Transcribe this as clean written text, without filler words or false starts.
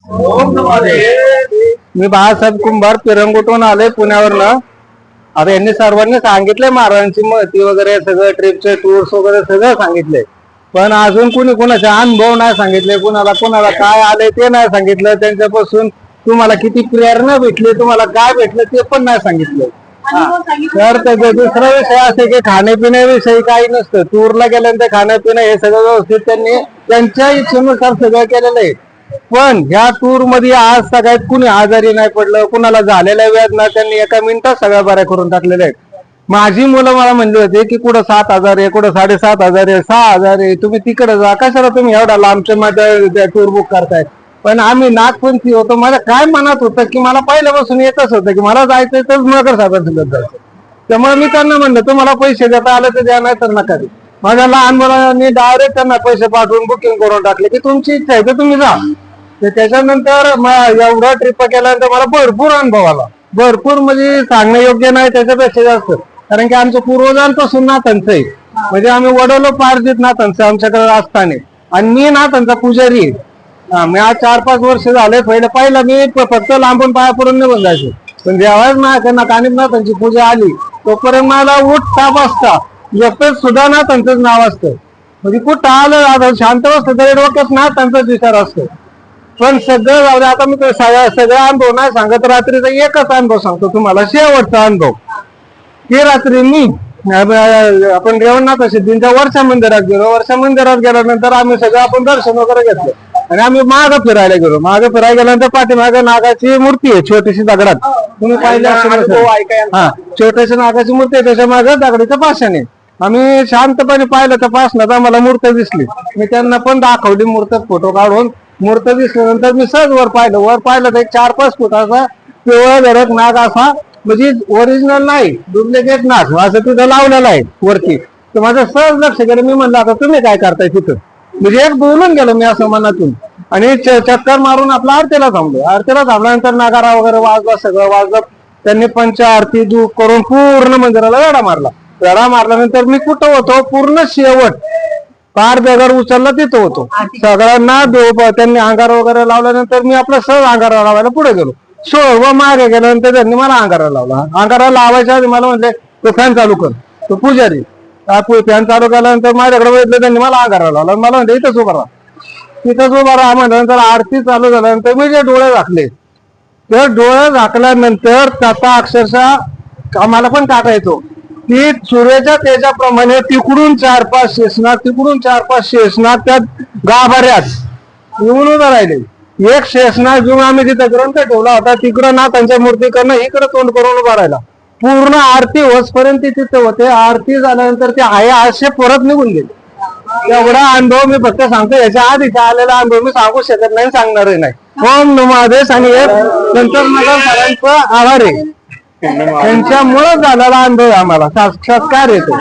मी बाळासाहेब कुंभार पिरंगुटून आले पुण्यावरनं. आता यांनी सर्वांनी सांगितलंय महाराजांची महती वगैरे सगळं ट्रिपचे टूर्स वगैरे सगळं सांगितलंय, पण अजून कुणी कुणाचे अनुभव नाही सांगितले, कुणाला कुणाला काय आले ते नाही सांगितलं, त्यांच्यापासून तुम्हाला किती प्रेरणा भेटली, तुम्हाला काय भेटलं ते पण नाही सांगितलं. तर त्याचा दुसरा विषय असे की खाण्यापिण्याविषयी काही नसतं. टूरला गेल्यानंतर खाण्यापिणं हे सगळं व्यवस्थित त्यांनी त्यांच्या इच्छेनुसार सगळं केलेलं आहे. पण ह्या टूर मध्ये आज सगळ्यात कुणी आजारी नाही पडलं, कुणाला झालेल्या वेदना त्यांनी एका मिनिटात सगळ्या बऱ्या करून टाकलेल्या आहेत. माझी मुलं मला म्हणली होती की कुठं 7,000 आहे, कुठं 7,500 आहे, 6,000 आहे, तुम्ही तिकडे जा, कशाला तुम्ही एवढा लांबच्या मध्ये टूर बुक करताय. पण आम्ही नागपंथी होतो. माझ्या काय मनात होतं की मला पहिल्यापासून येतच होतं की मला जायचंय तर नगर साहेबांसोबत जायचं. त्यामुळे मी त्यांना म्हणलं तुम्हाला पैसे देता आले तर द्या, नाही तर नका दे. माझ्या लहान मुलांनी डायरेक्ट त्यांना पैसे पाठवून बुकिंग करून टाकले की तुमची इच्छा आहे तर तुम्ही जा. त्याच्यानंतर एवढा ट्रिप केल्यानंतर मला भरपूर अनुभव आला. भरपूर म्हणजे सांगणं योग्य नाही त्याच्यापेक्षा जास्त, कारण की आमच्या पूर्वजांपासून नाथांचं आहे. म्हणजे आम्ही वडलोपार्जित नाथांचं आमच्याकडे असताना, आणि मी नाथांचा पुजारी आहे. मी आज 4-5 वर्ष झाले. पहिला मी फक्त लांबून पाया पडून निघून जायचो, पण जेव्हा कानिफनाथांची पूजा आली तोपर्यंत मला उठता बसता एकच सुद्धा नाथांचंच नाव असतं. म्हणजे कुठं आलं शांत बसतं तरी डोक्यात नाथांचाच विचार असतो. पण सगळं जाऊ दे, आता मी सगळा अनुभव नाही सांगत. रात्रीचा एकच अनुभव सांगतो तुम्हाला, शेवटचा अनुभव. ही रात्री मी आपण रेवणनाथ सिद्धींच्या वर्षा मंदिरात गेलो. वर्षा मंदिरात गेल्यानंतर आम्ही सगळं आपण दर्शन वगैरे घेतलं आणि आम्ही मागं फिरायला गेलो. मागं फिरायला गेल्यानंतर पाठीमागे नागाची मूर्ती आहे छोटीशी दगडात, तुम्ही पाहिजे असेल. हा, छोटीशी नागाची मूर्ती आहे, त्याच्या मागे दगडीचं पाषाण आहे. आम्ही शांतपणे पाहिलं तर पाषाणात आम्हाला मूर्ती दिसली. मी त्यांना पण दाखवली मूर्त, फोटो काढून. मूर्त दिसल्यानंतर मी सहज वर पाहिलं तर एक 4-5 फुटाचा पिवळा धडक नाग असा, म्हणजे ओरिजिनल नाही डुप्लिकेट नाग असं तिथं लावलेलं आहे वरती. तर माझं सहज लक्ष गेलं. मी म्हणलं आता तुम्ही काय करताय तिथं, म्हणजे एक बोलून गेलो मी असं मनातून, आणि चक्कर मारून आपला आरतीला थांबलो. आरतीला थांबल्यानंतर नागारा वगैरे वाजला, सगळं वाजलं. त्यांनी पंच आरती दूध करून पूर्ण मंदिराला वेढा मारला. वेढा मारल्यानंतर मी कुठं होतो, पूर्ण शेवट पार दगड उचलला तिथं होतो. सगळ्यांना त्यांनी अंगार वगैरे लावल्यानंतर मी आपलं सहज अंगारा लावायला पुढे गेलो. व मागे गेल्यानंतर त्यांनी मला अंगारा लावला. अंगारा लावायच्या आधी मला म्हणले तो फॅन चालू कर. तो पुजारी फॅन चालू केल्यानंतर माझ्याकडे बघितलं, त्यांनी मला अंगारा लावला. मला म्हणते इथंच उभा राहा, तिथंच उभा राहा. म्हटल्यानंतर आरती चालू झाल्यानंतर मी जे डोळे झाकले, तर डोळे झाकल्यानंतर त्याचा अक्षरशः आम्हाला पण टाका येतो की सूर्याच्या तेजाप्रमाणे तिकडून 4-5 शेषनाग, तिकडून 4-5 शेषनाग त्या गाभाऱ्यात येऊन उभं राहिले. एक शेषनाग घेऊन आम्ही तिथं ग्रंथ ठेवला होता, तिकडं नाथांच्या मूर्तीकडनं इकडं तोंड करून उभा राहिला. पूर्ण आरती होसपर्यंत तिथे होते. आरती झाल्यानंतर ते आहे असे परत निघून गेले. एवढा अनुभव मी फक्त सांगतो. याच्या आधीचा आलेला अनुभव मी सांगू शकत नाही, सांगणारही नाही. ओम नमो आदेश. आणि एक नंतर मला सरांचं आभार आहे, त्यांच्यामुळे झालेला अनुभव आम्हाला साक्षात्कार येतो.